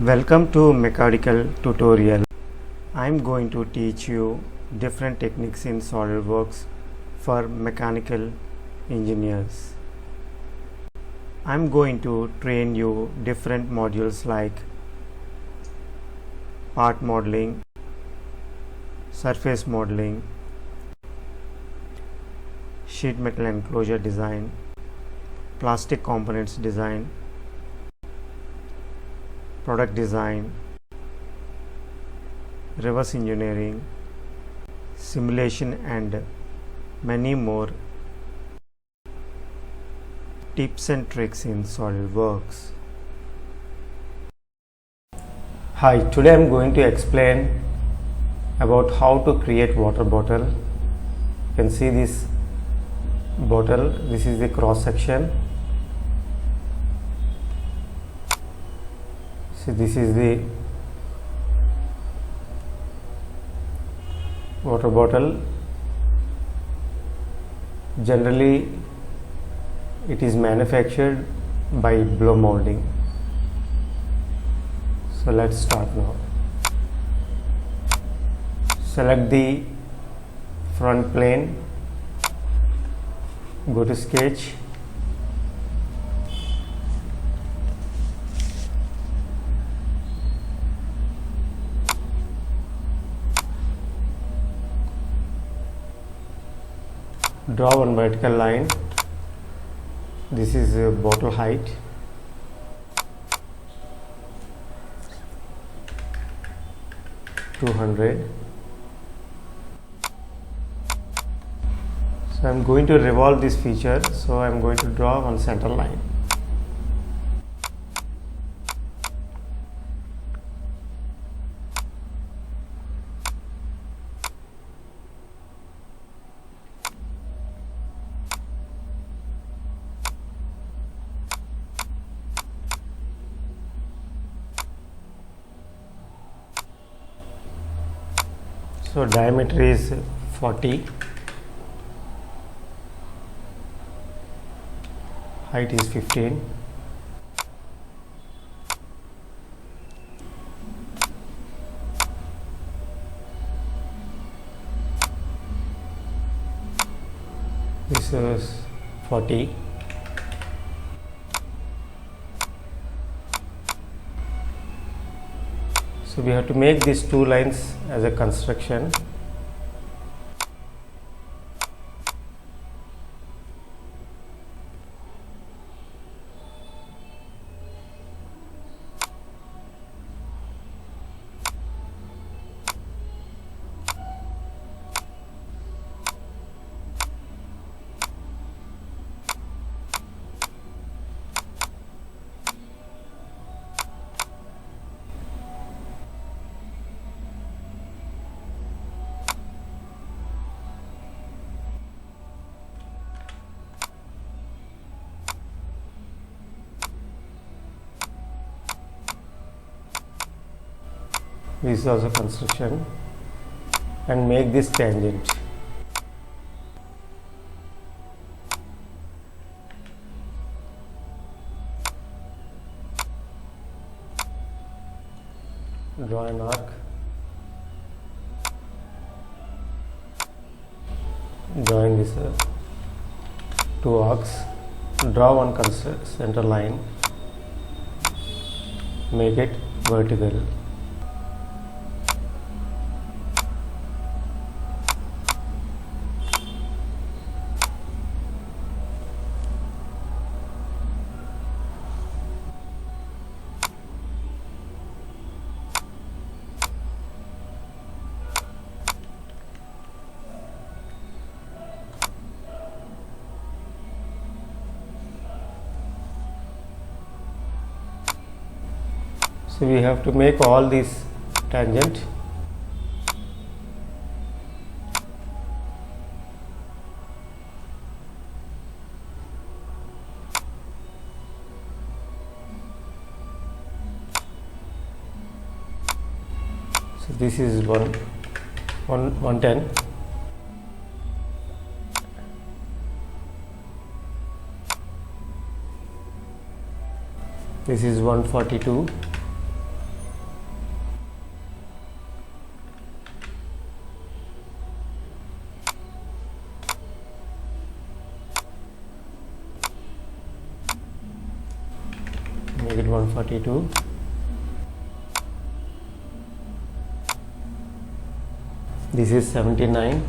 Welcome to Mechanical Tutorial. I am going to teach you different techniques in Solidworks for mechanical engineers. I am going to train you different modules like part modeling, surface modeling, sheet metal enclosure design, plastic components design, product design, reverse engineering, simulation, and many more tips and tricks in SolidWorks. Hi, today I am going to explain about how to create water bottle. You can see this bottle. This is the cross section. So this is the water bottle. Generally it is manufactured by blow molding. So let's start now. Select the front plane, go to sketch, draw one vertical line. This is a bottle height. $200. So I am going to revolve this feature. So I am going to draw one center line. So diameter is 40, height is 15. This is 40. So we have to make these two lines as a construction. This is also construction, and make this tangent. Draw an arc. Join this two arcs. Draw one center line. Make it vertical. So we have to make all these tangent. So this is 110. This is 142. 142. This is 79.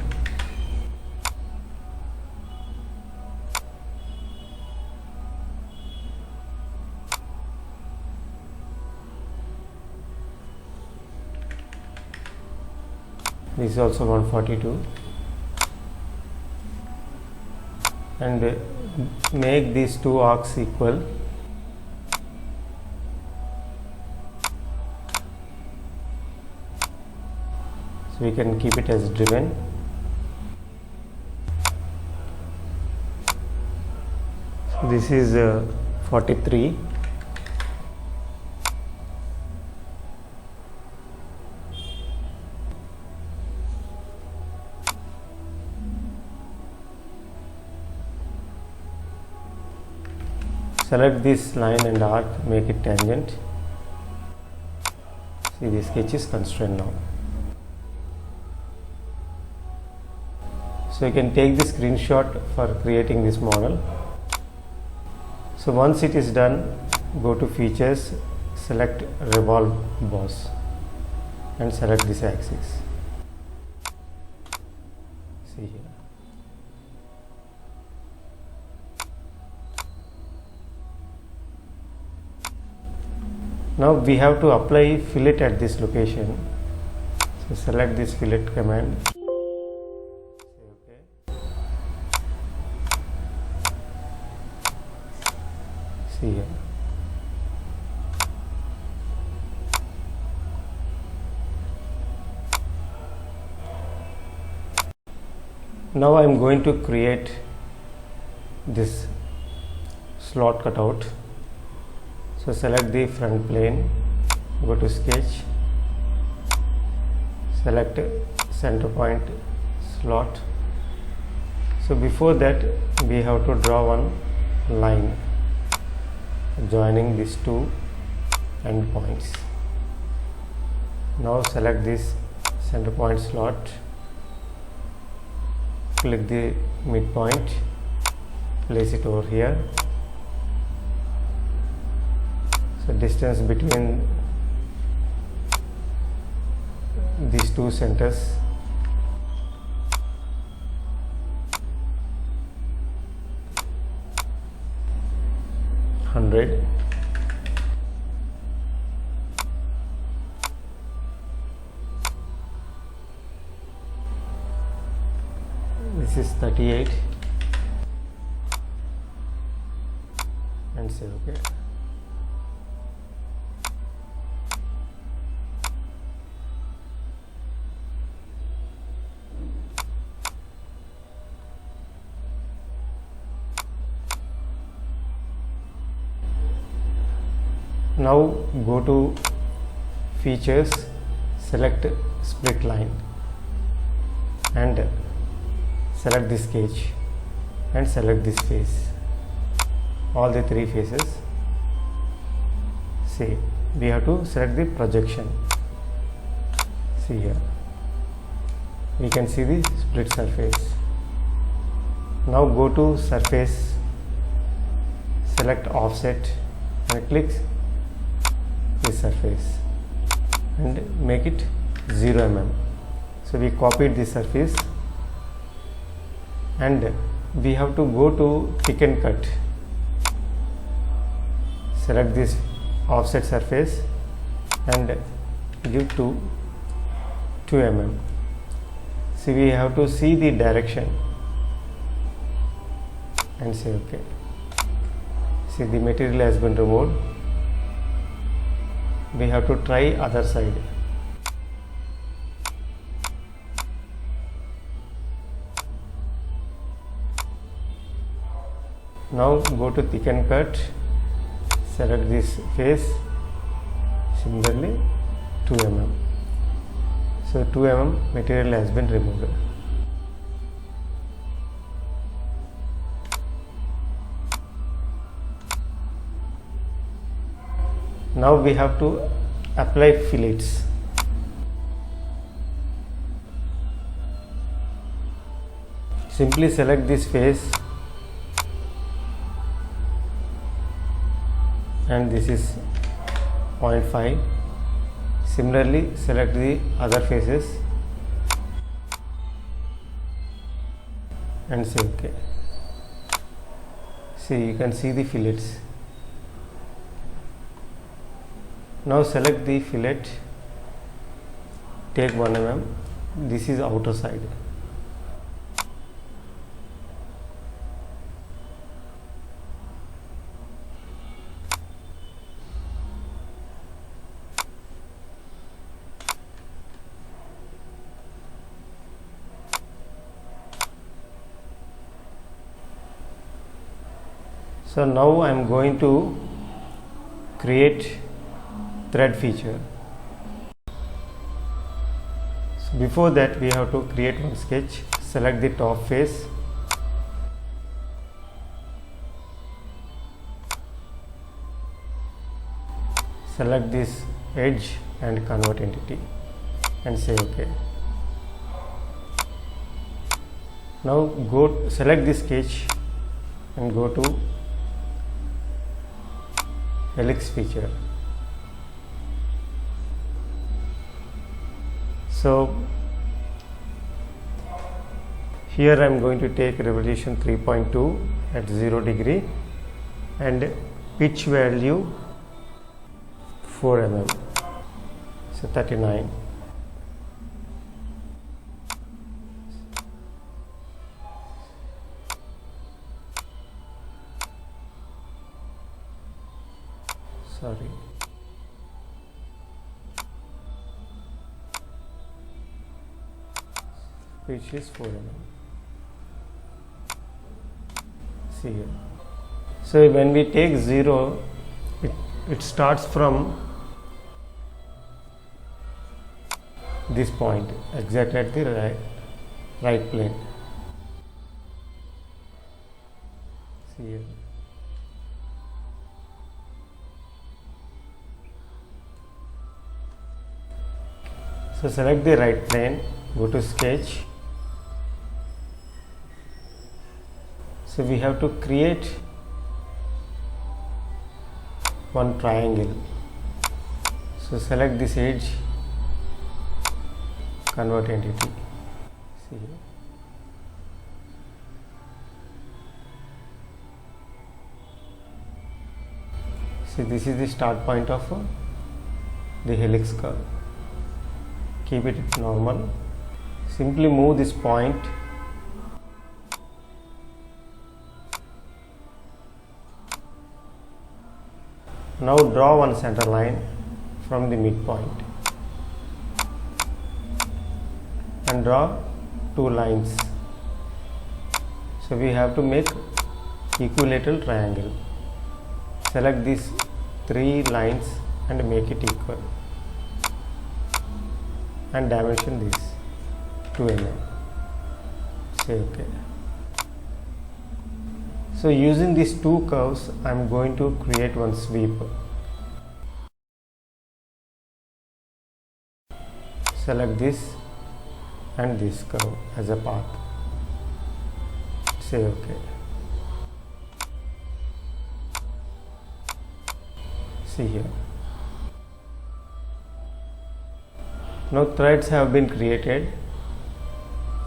This is also 142. And make these two arcs equal. So we can keep it as driven. So this is 43. Select this line and arc, make it tangent. See, the sketch is constrained now. So you can take the screenshot for creating this model. So once it is done, go to features, select revolve boss and select this axis. See here. Now we have to apply fillet at this location. So select this fillet command. See here. Now I am going to create this slot cutout. So select the front plane, go to sketch, select center point slot. So before that we have to draw one line joining these two end points. Now select this center point slot, click the midpoint, place it over here. So distance between these two centers (100). This is 38 and say OK. Now go to features, select split line and select this sketch and select this face, all the three faces. See, we have to select the projection. See here, we can see the split surface. Now go to surface, select offset and click this surface and make it 0 mm. So we copied this surface and we have to go to pick and cut, select this offset surface and give to 2 mm. See, we have to see the direction and say OK. See, the material has been removed. We have to try other side. Now go to thick and cut, select this face, similarly 2 mm. So 2 mm material has been removed. Now we have to apply fillets. Simply select this face, and this is 0.5. Similarly, select the other faces and say OK. See, you can see the fillets. Now select the fillet, take 1 mm. This is outer side. So now I am going to create thread feature. So before that, we have to create one sketch. Select the top face, select this edge and convert entity and say OK. Now select this sketch and go to helix feature. So here I am going to take revolution 3.2 at 0 degree and pitch value 4 mm, so 39. Sorry. Pitch is 4 mm. See here. So when we take 0, it starts from this point, exactly at the right plane. See here. So select the right plane, go to sketch. So we have to create one triangle. So select this edge, convert entity. See here. See, this is the start point of the helix curve. Keep it normal. Simply move this point now. Draw one center line from the midpoint and draw 2 lines. So we have to make equilateral triangle. Select these 3 lines and make it equal and dimension this 2 mm. Say OK. So using these 2 curves, I am going to create one sweep. Select this and this curve as a path. Say OK. See here. Now threads have been created.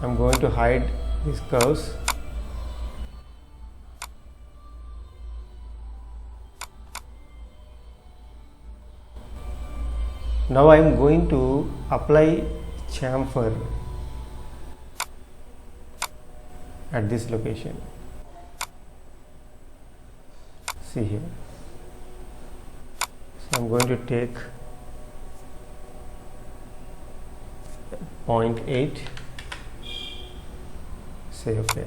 I am going to hide these curves. Now I am going to apply chamfer at this location. See here. So I am going to take 0.8. Say OK.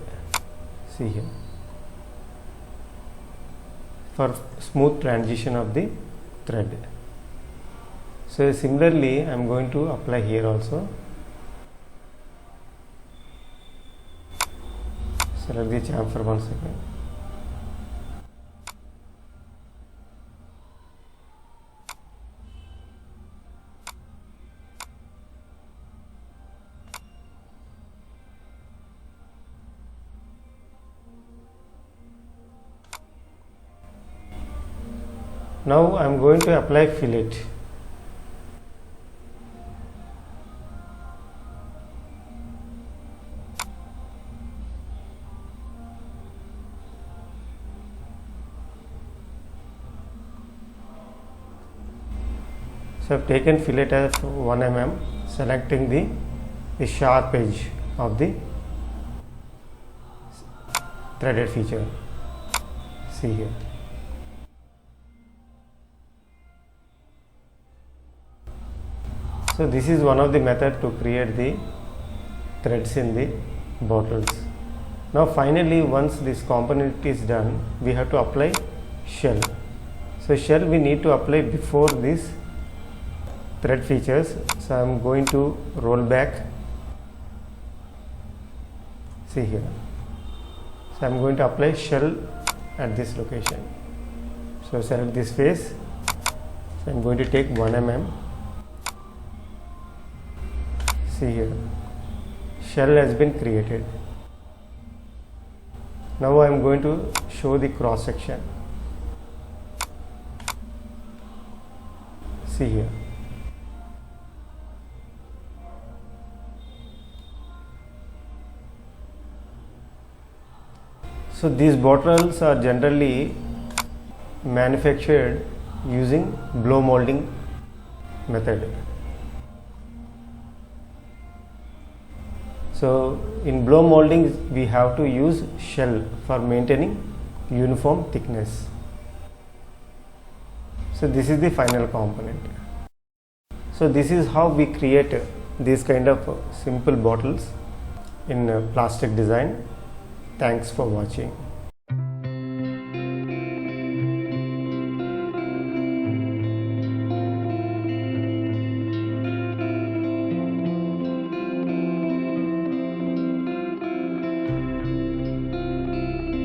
See here. For smooth transition of the thread. So similarly, I am going to apply here also. Select the chamfer once again. Now I am going to apply fillet. So I have taken fillet as 1 mm, selecting the sharp edge of the threaded feature. See here. So this is one of the method to create the threads in the bottles. Now finally, once this component is done, we have to apply shell. So shell we need to apply before this thread features. So I am going to roll back. See here. So I am going to apply shell at this location. So select this face. So I am going to take 1 mm. See here. Shell has been created. Now I am going to show the cross section. See here. So these bottles are generally manufactured using blow molding method. So in blow molding we have to use shell for maintaining uniform thickness. So this is the final component. So this is how we create these kind of simple bottles in plastic design. Thanks for watching.